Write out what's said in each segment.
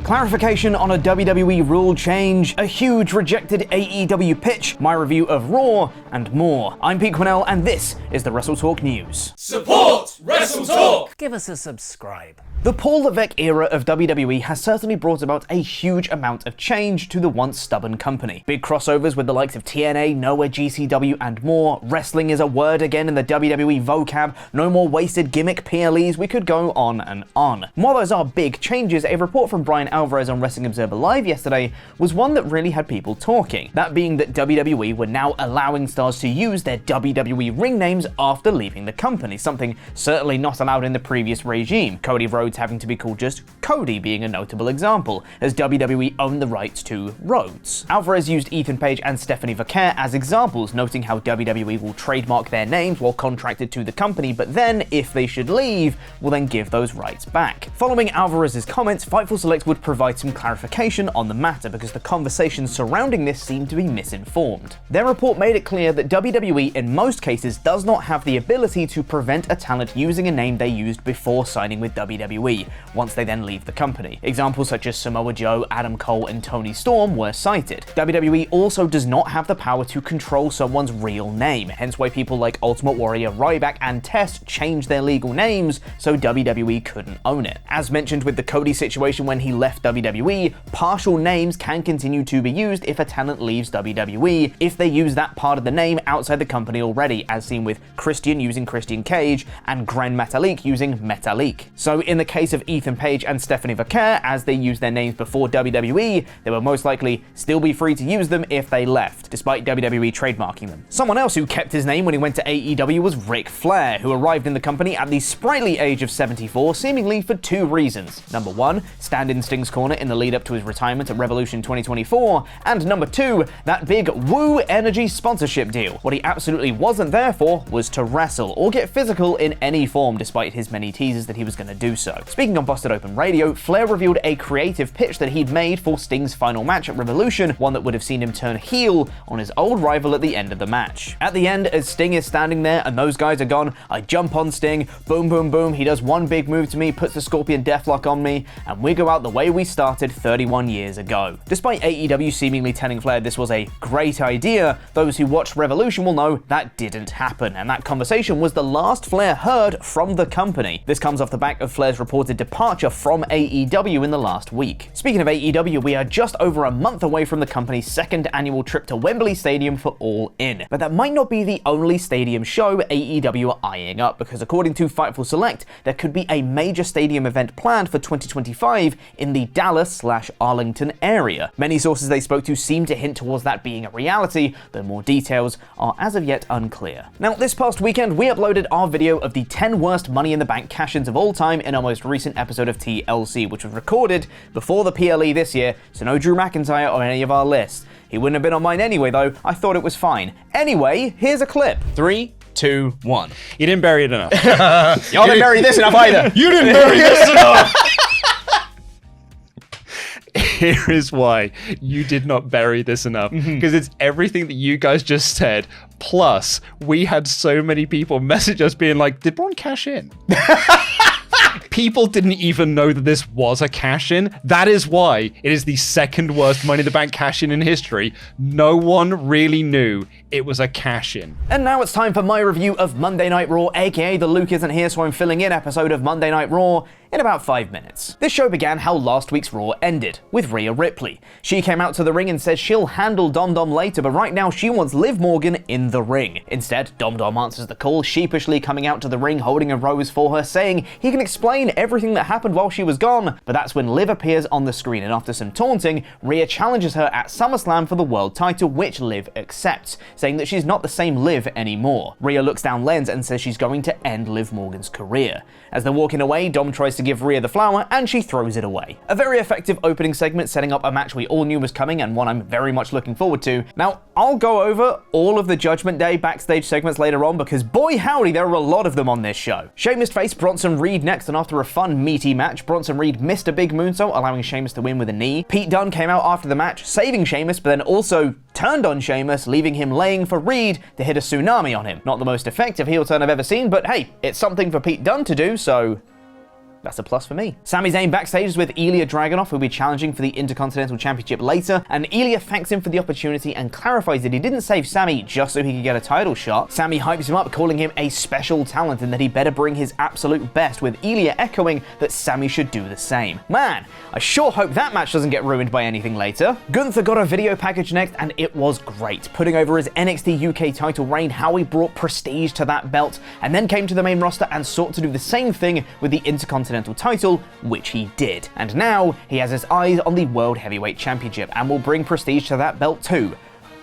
clarification on a WWE rule change, a huge rejected AEW pitch, my review of Raw, and more. I'm Pete Quinnell, and this is the WrestleTalk News. Support WrestleTalk! Give us a subscribe. The Paul Levesque era of WWE has certainly brought about a huge amount of change to the once stubborn company. Big crossovers with the likes of TNA, Nowhere, GCW, and more. Wrestling is a word again in the WWE vocab. No more wasted gimmick PLEs. We could go on and on. While those are big changes, a report from Brian Alvarez on Wrestling Observer Live yesterday was one that really had people talking. That being that WWE were now allowing stars to use their WWE ring names after leaving the company, something certainly not allowed in the previous regime. Cody Rhodes having to be called just Cody being a notable example, as WWE owned the rights to Rhodes. Alvarez used Ethan Page and Stephanie Vaquer as examples, noting how WWE will trademark their names while contracted to the company, but then, if they should leave, will then give those rights back. Following Alvarez's comments, Fightful Select would provide some clarification on the matter because the conversation surrounding this seemed to be misinformed. Their report made it clear that WWE in most cases does not have the ability to prevent a talent using a name they used before signing with WWE, once they then leave the company. Examples such as Samoa Joe, Adam Cole, and Tony Storm were cited. WWE also does not have the power to control someone's real name, hence why people like Ultimate Warrior, Ryback, and Test changed their legal names so WWE couldn't own it. As mentioned with the Cody situation when he left WWE, partial names can continue to be used if a talent leaves WWE if they use that part of the name outside the company already, as seen with Christian using Christian Cage and Gran Metalik using Metalik. So in the case of Ethan Page and Stephanie Vaquer, as they used their names before WWE, they will most likely still be free to use them if they left, despite WWE trademarking them. Someone else who kept his name when he went to AEW was Ric Flair, who arrived in the company at the sprightly age of 74, seemingly for two reasons. Number one, stand in Sting's corner in the lead up to his retirement at Revolution 2024, and number two, that big Woo Energy sponsorship deal. What he absolutely wasn't there for was to wrestle, or get physical in any form, despite his many teases that he was going to do so. Speaking on Busted Open Radio, Flair revealed a creative pitch that he'd made for Sting's final match at Revolution, one that would have seen him turn heel on his old rival at the end of the match. At the end, as Sting is standing there and those guys are gone, I jump on Sting, boom boom boom, he does one big move to me, puts the Scorpion Deathlock on me, and we go out the way we started 31 years ago. Despite AEW seemingly telling Flair this was a great idea, those who watched Revolution will know that didn't happen, and that conversation was the last Flair heard from the company. This comes off the back of Flair's reported departure from AEW in the last week. Speaking of AEW, we are just over a month away from the company's second annual trip to Wembley Stadium for All In. But that might not be the only stadium show AEW are eyeing up, because according to Fightful Select, there could be a major stadium event planned for 2025 in the Dallas/Arlington area. Many sources they spoke to seem to hint towards that being a reality, though more details are as of yet unclear. Now, this past weekend, we uploaded our video of the 10 worst Money in the Bank cash-ins of all time in our most recent episode of TLC, which was recorded before the PLE this year, so no Drew McIntyre on any of our lists. He wouldn't have been on mine anyway, though. I thought it was fine. Anyway, here's a clip. 3, 2, 1. You didn't bury it enough. Y'all didn't bury this enough either. You didn't bury this enough! Here is why you did not bury this enough. Because it's everything that you guys just said. Plus, we had so many people message us being like, did Braun cash in? People didn't even know that this was a cash-in. That is why it is the second worst Money in the Bank cash-in in history. No one really knew it was a cash-in. And now it's time for my review of Monday Night Raw, aka the Luke Isn't Here So I'm Filling In episode of Monday Night Raw, in about 5 minutes. This show began how last week's Raw ended, with Rhea Ripley. She came out to the ring and says she'll handle Dom Dom later, but right now she wants Liv Morgan in the ring. Instead, Dom Dom answers the call, sheepishly coming out to the ring holding a rose for her, saying he can explain everything that happened while she was gone, but that's when Liv appears on the screen, and after some taunting, Rhea challenges her at SummerSlam for the world title, which Liv accepts, saying that she's not the same Liv anymore. Rhea looks down Lens and says she's going to end Liv Morgan's career. As they're walking away, Dom tries to give Rhea the flower, and she throws it away. A very effective opening segment setting up a match we all knew was coming, and one I'm very much looking forward to. Now, I'll go over all of the Judgment Day backstage segments later on, because boy howdy, there are a lot of them on this show. Sheamus faced Bronson Reed next, and after a fun, meaty match, Bronson Reed missed a big moonsault, allowing Sheamus to win with a knee. Pete Dunne came out after the match, saving Sheamus, but then also turned on Sheamus, leaving him laying for Reed to hit a tsunami on him. Not the most effective heel turn I've ever seen, but hey, it's something for Pete Dunne to do, so That's a plus for me. Sami Zayn backstage is with Ilya Dragunov, who'll be challenging for the Intercontinental Championship later, and Ilya thanks him for the opportunity and clarifies that he didn't save Sami just so he could get a title shot. Sami hypes him up, calling him a special talent and that he better bring his absolute best, with Ilya echoing that Sami should do the same. Man, I sure hope that match doesn't get ruined by anything later. Gunther got a video package next, and it was great. Putting over his NXT UK title reign, how he brought prestige to that belt, and then came to the main roster and sought to do the same thing with the Intercontinental title, which he did. And now he has his eyes on the World Heavyweight Championship and will bring prestige to that belt too.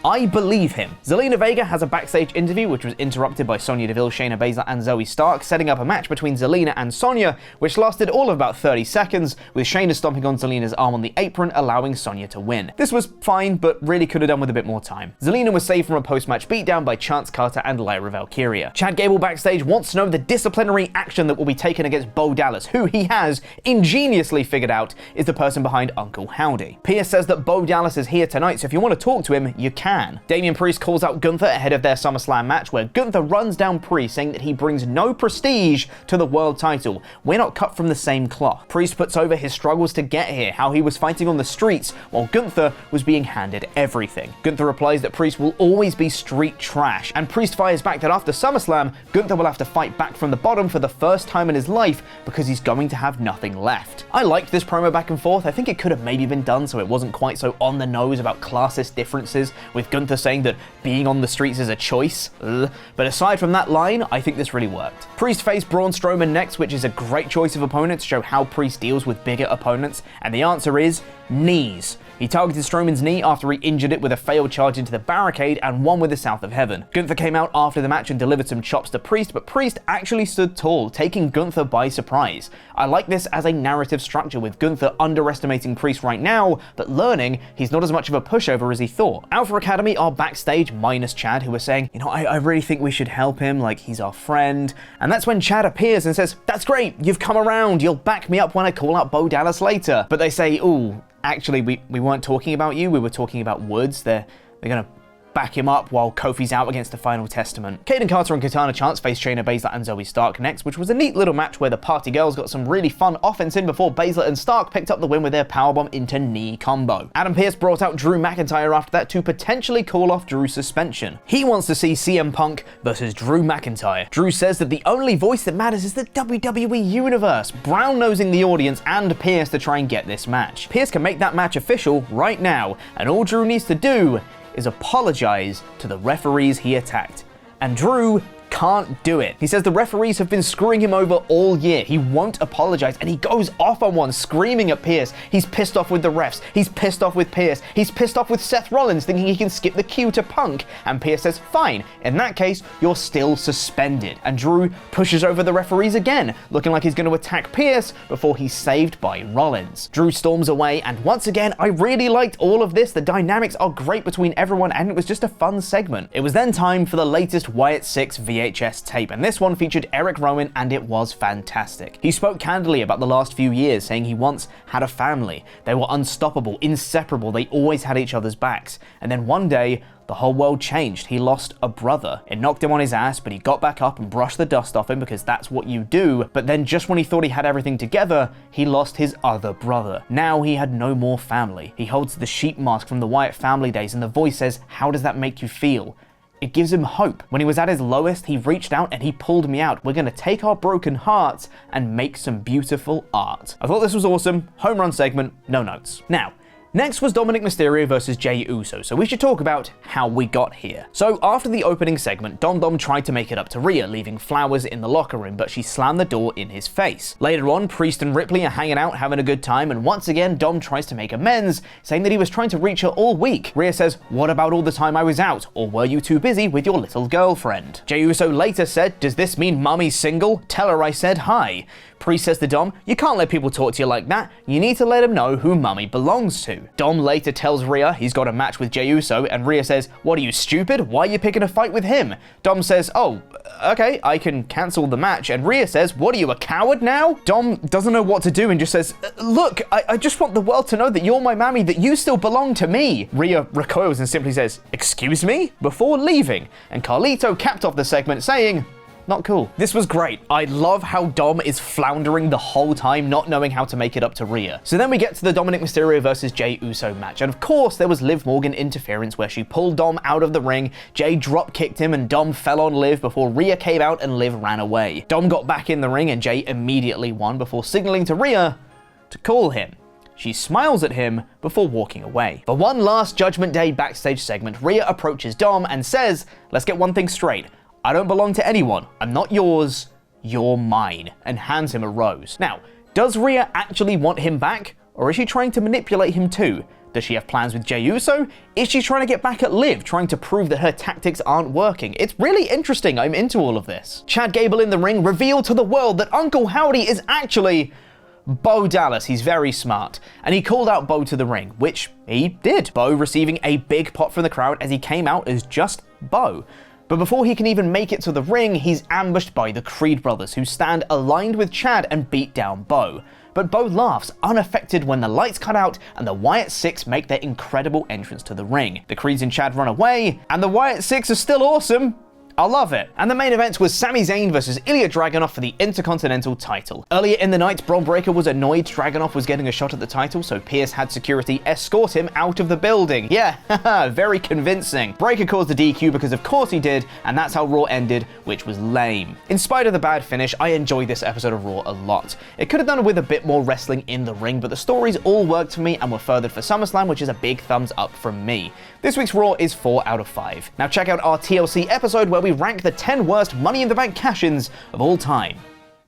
I believe him. Zelina Vega has a backstage interview which was interrupted by Sonya Deville, Shayna Baszler and Zoe Stark, setting up a match between Zelina and Sonya, which lasted all of about 30 seconds, with Shayna stomping on Zelina's arm on the apron, allowing Sonya to win. This was fine, but really could have done with a bit more time. Zelina was saved from a post-match beatdown by Chance Carter and Lyra Valkyria. Chad Gable backstage wants to know the disciplinary action that will be taken against Bo Dallas, who he has ingeniously figured out is the person behind Uncle Howdy. Pierce says that Bo Dallas is here tonight, so if you want to talk to him, you can. Damian Priest calls out Gunther ahead of their SummerSlam match, where Gunther runs down Priest, saying that he brings no prestige to the world title. We're not cut from the same cloth. Priest puts over his struggles to get here, how he was fighting on the streets while Gunther was being handed everything. Gunther replies that Priest will always be street trash, and Priest fires back that after SummerSlam, Gunther will have to fight back from the bottom for the first time in his life because he's going to have nothing left. I liked this promo back and forth. I think it could have maybe been done so it wasn't quite so on the nose about classist differences, with Gunther saying that being on the streets is a choice. But aside from that line, I think this really worked. Priest faced Braun Strowman next, which is a great choice of opponent to show how Priest deals with bigger opponents, and the answer is knees. He targeted Strowman's knee after he injured it with a failed charge into the barricade and won with the South of Heaven. Gunther came out after the match and delivered some chops to Priest, but Priest actually stood tall, taking Gunther by surprise. I like this as a narrative structure, with Gunther underestimating Priest right now, but learning he's not as much of a pushover as he thought. Alpha Academy are backstage, minus Chad, who was saying, I really think we should help him, like he's our friend. And that's when Chad appears and says, that's great, you've come around, you'll back me up when I call out Bo Dallas later. But they say, ooh, actually, we weren't talking about you, we were talking about Woods. They're gonna back him up while Kofi's out against the Final Testament. Kaden Carter and Katana Chance faced Shayna Baszler and Zoe Stark next, which was a neat little match where the party girls got some really fun offense in before Baszler and Stark picked up the win with their powerbomb into knee combo. Adam Pearce brought out Drew McIntyre after that to potentially call off Drew's suspension. He wants to see CM Punk versus Drew McIntyre. Drew says that the only voice that matters is the WWE Universe, brown-nosing the audience and Pearce to try and get this match. Pearce can make that match official right now, and all Drew needs to do is apologize to the referees he attacked. And Drew can't do it. He says the referees have been screwing him over all year. He won't apologize, and he goes off on one, screaming at Pearce. He's pissed off with the refs. He's pissed off with Pearce. He's pissed off with Seth Rollins, thinking he can skip the cue to Punk. And Pearce says, fine, in that case, you're still suspended. And Drew pushes over the referees again, looking like he's going to attack Pearce before he's saved by Rollins. Drew storms away, and once again, I really liked all of this. The dynamics are great between everyone, and it was just a fun segment. It was then time for the latest Wyatt 6 VHS tape, and this one featured Eric Rowan, and it was fantastic. He spoke candidly about the last few years, saying he once had a family. They were unstoppable, inseparable, they always had each other's backs. And then one day, the whole world changed. He lost a brother. It knocked him on his ass, but he got back up and brushed the dust off him because that's what you do. But then just when he thought he had everything together, he lost his other brother. Now he had no more family. He holds the sheep mask from the Wyatt family days, and the voice says, how does that make you feel? It gives him hope. When he was at his lowest, he reached out and he pulled me out. We're gonna take our broken hearts and make some beautiful art. I thought this was awesome. Home run segment, no notes. Now, next was Dominic Mysterio versus Jey Uso, so we should talk about how we got here. So after the opening segment, Dom tried to make it up to Rhea, leaving flowers in the locker room, but she slammed the door in his face. Later on, Priest and Ripley are hanging out, having a good time, and once again, Dom tries to make amends, saying that he was trying to reach her all week. Rhea says, what about all the time I was out? Or were you too busy with your little girlfriend? Jey Uso later said, does this mean Mummy's single? Tell her I said hi. Priest says to Dom, you can't let people talk to you like that. You need to let him know who Mummy belongs to. Dom later tells Rhea he's got a match with Jey Uso, and Rhea says, what are you, stupid? Why are you picking a fight with him? Dom says, oh, okay, I can cancel the match. And Rhea says, what are you, a coward now? Dom doesn't know what to do and just says, look, I just want the world to know that you're my mammy, that you still belong to me. Rhea recoils and simply says, excuse me? Before leaving. And Carlito capped off the segment saying, Not cool. This was great. I love how Dom is floundering the whole time, not knowing how to make it up to Rhea. So then we get to the Dominic Mysterio versus Jey Uso match, and of course there was Liv Morgan interference where she pulled Dom out of the ring, Jey drop kicked him and Dom fell on Liv before Rhea came out and Liv ran away. Dom got back in the ring and Jey immediately won before signaling to Rhea to call him. She smiles at him before walking away. For one last Judgment Day backstage segment, Rhea approaches Dom and says, "Let's get one thing straight. I don't belong to anyone. I'm not yours. You're mine," and hands him a rose. Now, does Rhea actually want him back, or is she trying to manipulate him too? Does she have plans with Jey Uso? Is she trying to get back at Liv, trying to prove that her tactics aren't working? It's really interesting. I'm into all of this. Chad Gable in the ring revealed to the world that Uncle Howdy is actually Bo Dallas. He's very smart, and he called out Bo to the ring, which he did. Bo receiving a big pop from the crowd as he came out as just Bo. But before he can even make it to the ring, he's ambushed by the Creed brothers, who stand aligned with Chad and beat down Bo. But Bo laughs, unaffected, when the lights cut out and the Wyatt Six make their incredible entrance to the ring. The Creeds and Chad run away, and the Wyatt Six are still awesome. I love it. And the main event was Sami Zayn versus Ilya Dragunov for the Intercontinental title. Earlier in the night, Bron Breakker was annoyed Dragunov was getting a shot at the title, so Pierce had security escort him out of the building. Yeah, haha, very convincing. Breakker caused the DQ because of course he did, and that's how Raw ended, which was lame. In spite of the bad finish, I enjoyed this episode of Raw a lot. It could have done with a bit more wrestling in the ring, but the stories all worked for me and were furthered for SummerSlam, which is a big thumbs up from me. This week's Raw is 4 out of 5. Now check out our TLC episode where we rank the 10 worst Money in the Bank cash-ins of all time.